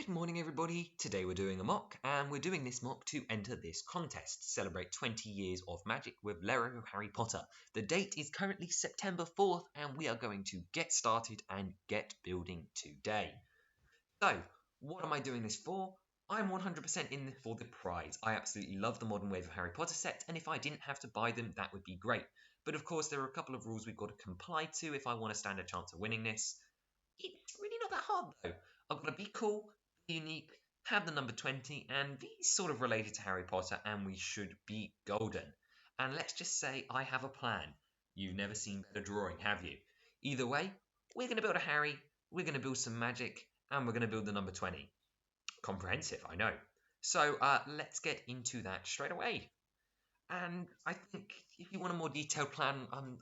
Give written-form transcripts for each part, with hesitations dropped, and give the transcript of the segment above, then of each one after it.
Good morning, everybody. Today we're doing a mock, and we're doing this mock to enter this contest to celebrate 20 years of magic with Lego Harry Potter. The date is currently September 4th, and we are going to get started and get building today. So, what am I doing this for? I'm 100% in for the prize. I absolutely love the Modern Wave of Harry Potter set, and if I didn't have to buy them, that would be great. But of course, there are a couple of rules we've got to comply to if I want to stand a chance of winning this. It's really not that hard, though. I've got to be cool, be unique, have the number 20, and be sort of related to Harry Potter, and we should be golden. And let's just say I have a plan. You've never seen better drawing, have you? Either way, we're going to build a Harry, we're going to build some magic, and we're going to build the number 20. Comprehensive, I know. So let's get into that straight away. And I think if you want a more detailed plan,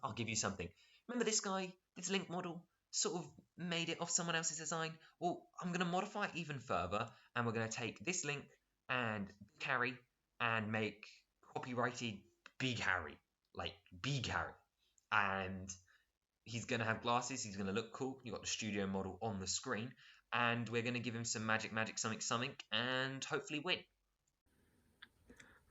I'll give you something. Remember this guy, this Link model? Sort of made it off someone else's design. Well, I'm going to modify it even further, and we're going to take this Link and Big Harry and make copyrighted Big Harry, like Big Harry. And he's going to have glasses, he's going to look cool. You've got the studio model on the screen, and we're going to give him some magic, something, and hopefully win.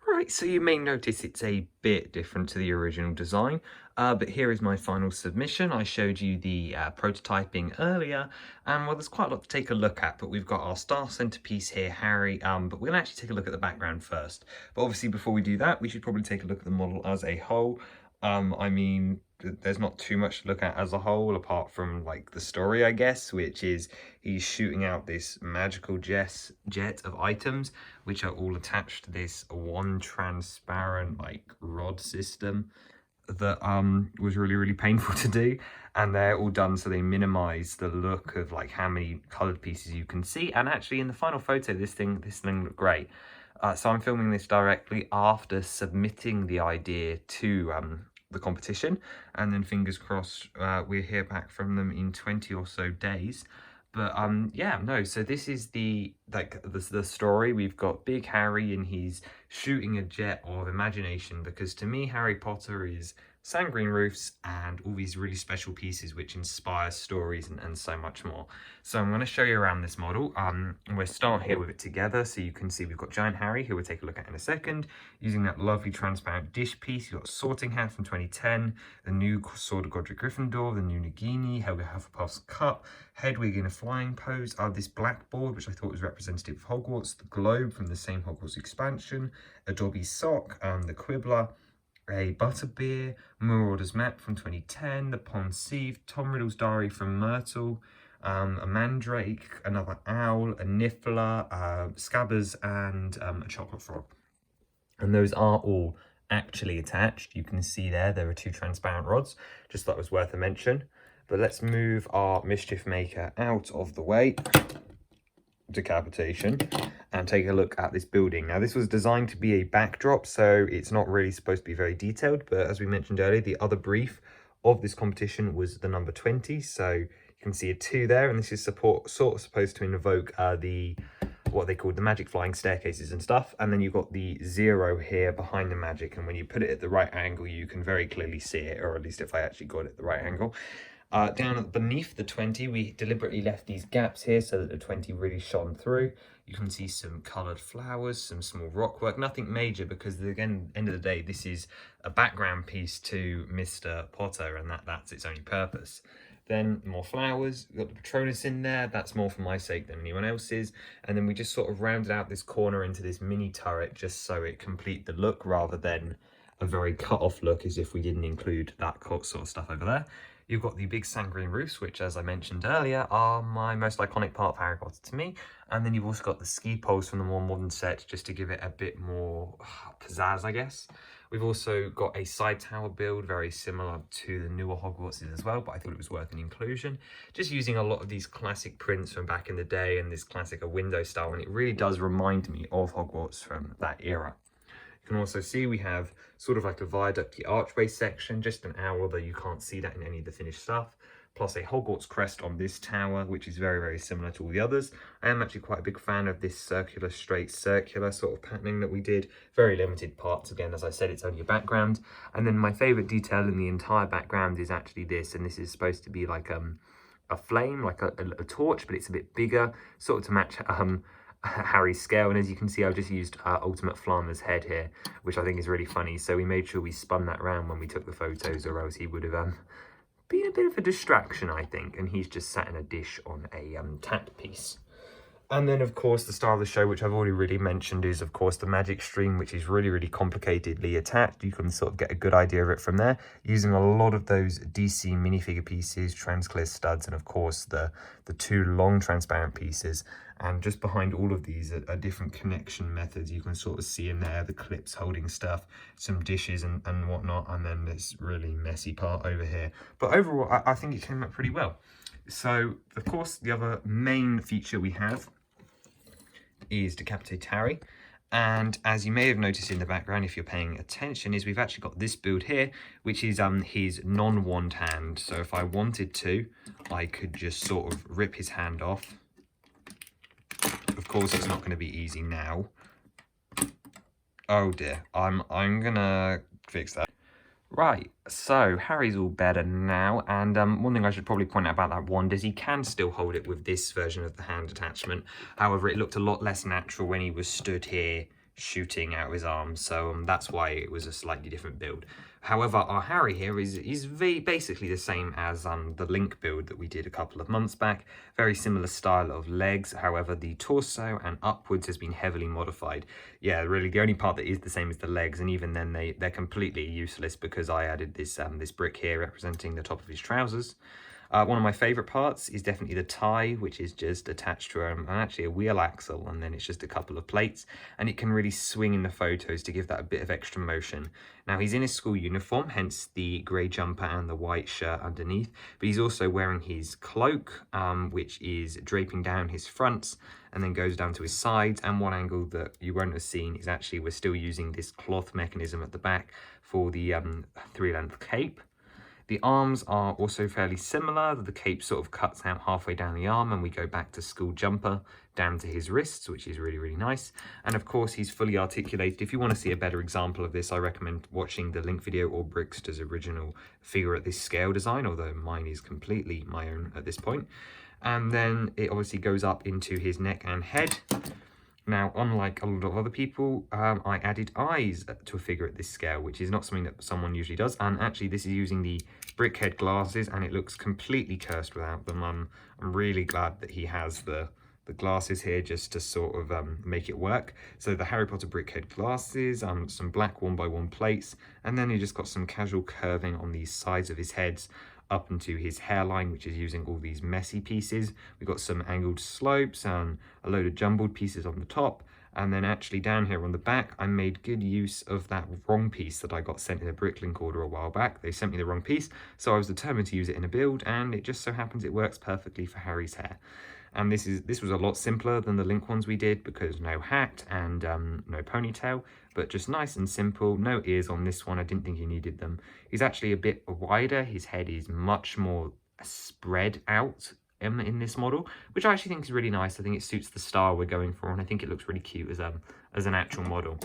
Right, so you may notice it's a bit different to the original design, but here is my final submission. I showed you the prototyping earlier, and well, there's quite a lot to take a look at, but we've got our star centerpiece here, Harry, but we're going to actually take a look at the background first. But obviously, before we do that, we should probably take a look at the model as a whole. I mean, there's not too much to look at as a whole, apart from like the story, I guess, which is he's shooting out this magical jet of items, which are all attached to this one transparent like rod system that was really painful to do, and they're all done so they minimize the look of like how many colored pieces you can see. And actually in the final photo, this thing looked great. So I'm filming this directly after submitting the idea to the competition, and then fingers crossed we'll hear back from them in 20 or so days. But yeah, no, so this is the story. We've got Big Harry, and he's shooting a jet of imagination, because to me Harry Potter is sand green roofs and all these really special pieces which inspire stories and so much more. So I'm going to show you around this model. We'll start here with it together, so you can see we've got Giant Harry, who we'll take a look at in a second, using that lovely transparent dish piece. You've got Sorting Hat from 2010, the new Sword of Godric Gryffindor, the new Nagini, Helga Hufflepuff's cup, Hedwig in a flying pose, this blackboard, which I thought was representative of Hogwarts, the globe from the same Hogwarts expansion, a Dobby sock, the Quibbler, a Butterbeer, Marauder's map from 2010, the Pensieve, Tom Riddle's diary from Myrtle, a Mandrake, another owl, a Niffler, Scabbers, and a chocolate frog. And those are all actually attached. You can see there are two transparent rods. Just thought it was worth a mention. But let's move our Mischief Maker out of the way. Decapitation, and take a look at this building. Now, this was designed to be a backdrop, so it's not really supposed to be very detailed, but as we mentioned earlier, the other brief of this competition was the number 20, so you can see a 2 there, and this is sort of supposed to invoke what they call the magic flying staircases and stuff. And then you've got the 0 here behind the magic, and when you put it at the right angle, you can very clearly see it, or at least if I actually got it at the right angle. Down beneath the 20, we deliberately left these gaps here so that the 20 really shone through. You can see some coloured flowers, some small rock work, nothing major, because again, end of the day, this is a background piece to Mr. Potter, and that's its only purpose. Then more flowers, we've got the Patronus in there, that's more for my sake than anyone else's. And then we just sort of rounded out this corner into this mini turret just so it complete the look, rather than a very cut off look as if we didn't include that sort of stuff over there. You've got the big sand green roofs, which, as I mentioned earlier, are my most iconic part of Harry Potter to me. And then you've also got the ski poles from the more modern set, just to give it a bit more pizzazz, I guess. We've also got a side tower build, very similar to the newer Hogwarts as well, but I thought it was worth an inclusion. Just using a lot of these classic prints from back in the day and this classic window style, and it really does remind me of Hogwarts from that era. You can also see we have sort of like a viaducty archway section, just an owl, although you can't see that in any of the finished stuff, plus a Hogwarts crest on this tower, which is very similar to all the others. I am actually quite a big fan of this straight circular sort of patterning that we did. Very limited parts, again, as I said, it's only a background. And then my favourite detail in the entire background is actually this, and this is supposed to be like a flame, like a torch, but it's a bit bigger, sort of to match Harry's scale. And as you can see, I've just used Ultimate Flammer's head here, which I think is really funny. So we made sure we spun that round when we took the photos, or else he would have been a bit of a distraction, I think. And he's just sat in a dish on a tack piece. And then, of course, the star of the show, which I've already really mentioned, is, of course, the magic stream, which is really, really complicatedly attached. You can sort of get a good idea of it from there, using a lot of those DC minifigure pieces, transclear studs, and, of course, the two long transparent pieces. And just behind all of these are different connection methods. You can sort of see in there the clips holding stuff, some dishes and whatnot, and then this really messy part over here. But overall, I think it came out pretty well. So, of course, the other main feature we have is Decapitated Harry, and as you may have noticed in the background, if you're paying attention, is we've actually got this build here, which is his non-wand hand. So if I wanted to, I could just sort of rip his hand off. Of course, it's not going to be easy now. Oh dear, I'm gonna fix that. Right, so Harry's all better now, and one thing I should probably point out about that wand is he can still hold it with this version of the hand attachment. However, it looked a lot less natural when he was stood here shooting out of his arms, so that's why it was a slightly different build. However, our Harry here is basically the same as the Link build that we did a couple of months back. Very similar style of legs, however the torso and upwards has been heavily modified. Yeah, really the only part that is the same is the legs, and even then they're completely useless because I added this this brick here representing the top of his trousers. One of my favourite parts is definitely the tie, which is just attached to actually a wheel axle, and then it's just a couple of plates, and it can really swing in the photos to give that a bit of extra motion. Now, he's in his school uniform, hence the grey jumper and the white shirt underneath, but he's also wearing his cloak, which is draping down his fronts and then goes down to his sides. And one angle that you won't have seen is actually we're still using this cloth mechanism at the back for the 3-length cape. The arms are also fairly similar. The cape sort of cuts out halfway down the arm, and we go back to school jumper down to his wrists, which is really, really nice. And of course, he's fully articulated. If you want to see a better example of this, I recommend watching the Link video or Brickster's original figure at this scale design, although mine is completely my own at this point. And then it obviously goes up into his neck and head. Now, unlike a lot of other people, I added eyes to a figure at this scale, which is not something that someone usually does. And actually, this is using the Brickhead glasses, and it looks completely cursed without them. I'm really glad that he has the glasses here just to sort of make it work. So the Harry Potter Brickhead glasses, some black 1x1 plates, and then he just got some casual curving on the sides of his heads up into his hairline, which is using all these messy pieces. We've got some angled slopes and a load of jumbled pieces on the top. And then actually down here on the back, I made good use of that wrong piece that I got sent in a Bricklink order a while back. They sent me the wrong piece, so I was determined to use it in a build, and it just so happens it works perfectly for Harry's hair. And this was a lot simpler than the Link ones we did, because no hat and no ponytail, but just nice and simple. No ears on this one. I didn't think he needed them. He's actually a bit wider. His head is much more spread out in this model, which I actually think is really nice. I think it suits the style we're going for, and I think it looks really cute as an actual model.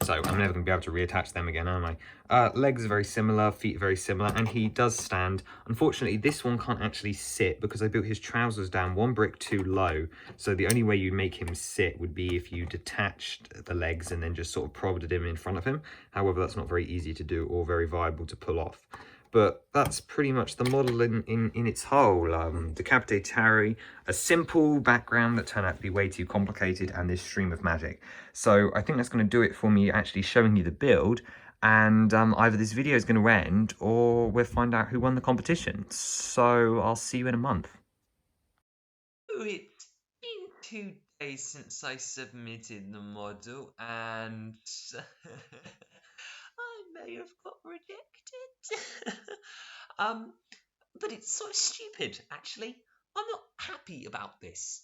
So I'm never going to be able to reattach them again, am I? Legs are very similar, feet are very similar, and he does stand. Unfortunately, this one can't actually sit because I built his trousers down one brick too low. So the only way you'd make him sit would be if you detached the legs and then just sort of prodded him in front of him. However, that's not very easy to do or very viable to pull off. But that's pretty much the model in its whole. Decapitated Harry, a simple background that turned out to be way too complicated, and this stream of magic. So I think that's going to do it for me actually showing you the build. And either this video is going to end or we'll find out who won the competition. So I'll see you in a month. Oh, it's been 2 days since I submitted the model, and I may have got rejected. But it's so stupid, actually. I'm not happy about this.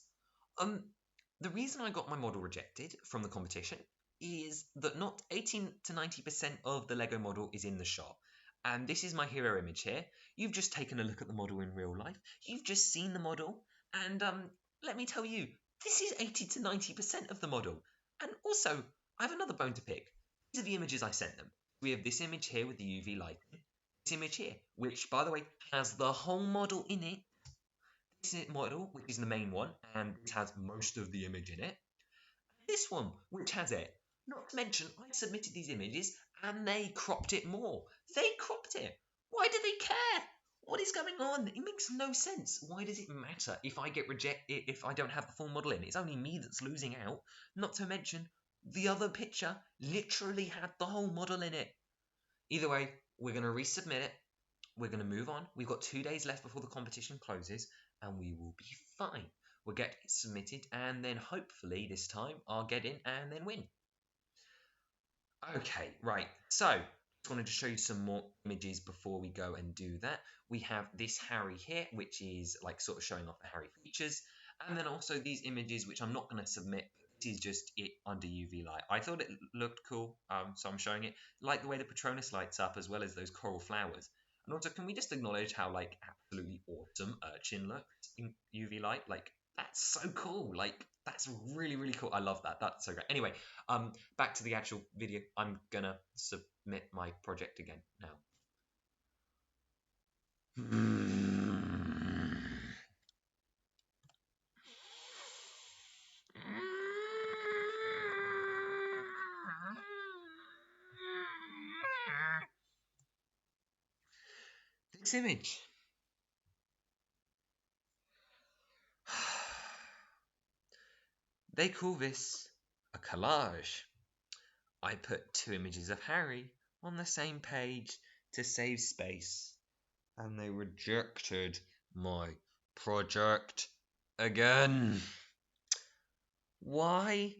The reason I got my model rejected from the competition is that not 80 to 90% of the Lego model is in the shop. And this is my hero image here. You've just taken a look at the model in real life. You've just seen the model. And let me tell you, this is 80 to 90% of the model. And also, I have another bone to pick. These are the images I sent them. We have this image here with the UV light. This image here, which, by the way, has the whole model in it. this model, which is the main one, and this has most of the image in it. This one, which has it. Not to mention, I submitted these images and they cropped it more. They cropped it. Why do they care? What is going on? It makes no sense. Why does it matter if I get rejected, if I don't have the full model in? It's only me that's losing out. Not to mention, the other picture literally had the whole model in it. Either way, we're going to resubmit it. We're going to move on. We've got 2 days left before the competition closes, and we will be fine. We'll get it submitted, and then hopefully this time I'll get in and then win. Okay, right. So, just wanted to show you some more images before we go and do that. We have this Harry here, which is like sort of showing off the Harry features, and then also these images, which I'm not going to submit. This is just it under UV light. I thought it looked cool, so I'm showing it. Like the way the Patronus lights up, as well as those coral flowers. And also, can we just acknowledge how like absolutely awesome Urchin looks in UV light? Like that's so cool. Like that's really really cool. I love that. That's so great. Anyway, back to the actual video. I'm gonna submit my project again now. This image. They call this a collage. I put 2 images of Harry on the same page to save space, and they rejected my project again. Why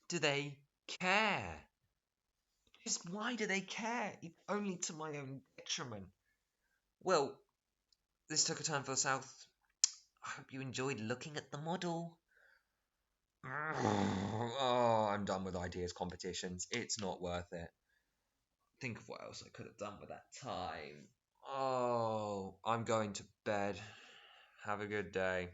do they care? Just why do they care? It's only to my own detriment. Well, this took a turn for the south. I hope you enjoyed looking at the model. Oh, I'm done with ideas competitions. It's not worth it. Think of what else I could have done with that time. Oh, I'm going to bed. Have a good day.